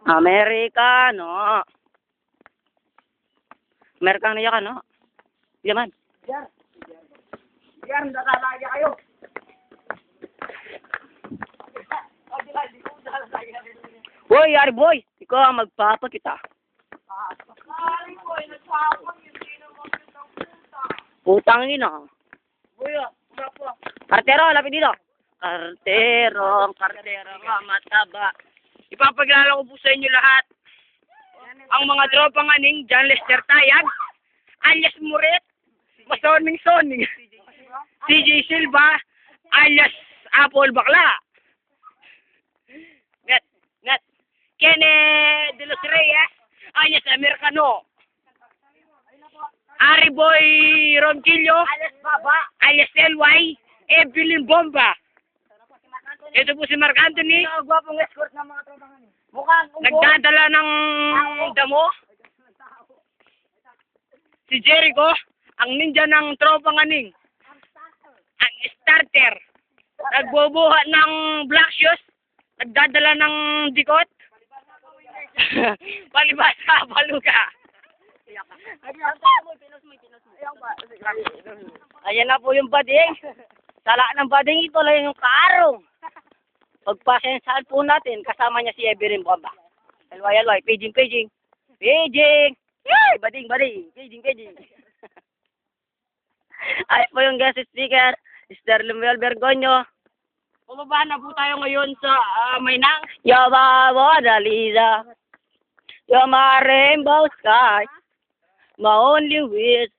Amerikano. Amerikano ya ka, no? Yaman. Yan, nakalaya kayo. Boy, yari boy. Ikaw ang magpapakita. Ay, boy, nagpapang hindi naman kitang puta. Putang ina. Boy, umapa. Kartero, lapit dito. Kartero nga mataba. Ipapaglalaro ko po sa inyo lahat. Ang mga tropang aning, John Lester Tayag, alias Muret, Masoning Soning, CJ Silva, alias Apple Bakla, Net, Kene de los Reyes, alias Americano, Ari Boy Ronquillo, alias Baba, alias LY, Evelyn Bomba. Ito po si Mark Anthony. Ang gwapong escort ng mga tropang aning. Mukhang nagdadala ng damo. Si Jericho, ang ninja ng tropang aning. Ang starter. Nagbubuhat ng black shoes. Nagdadala ng dikot. Palibasa, baluga. Ayan na po yung bading. Sala ng bading ito lang yung karong. Pagpasensyahan po natin, kasama niya si Evelyn Bomba. Alway, paging. Yay! Bading. Paging. Ay po yung guest speaker, Mr. Lemuel Bergonyo. Bumaba na po tayo ngayon sa Maynang. You're my Mona Lisa. You're my rainbow sky. My only wish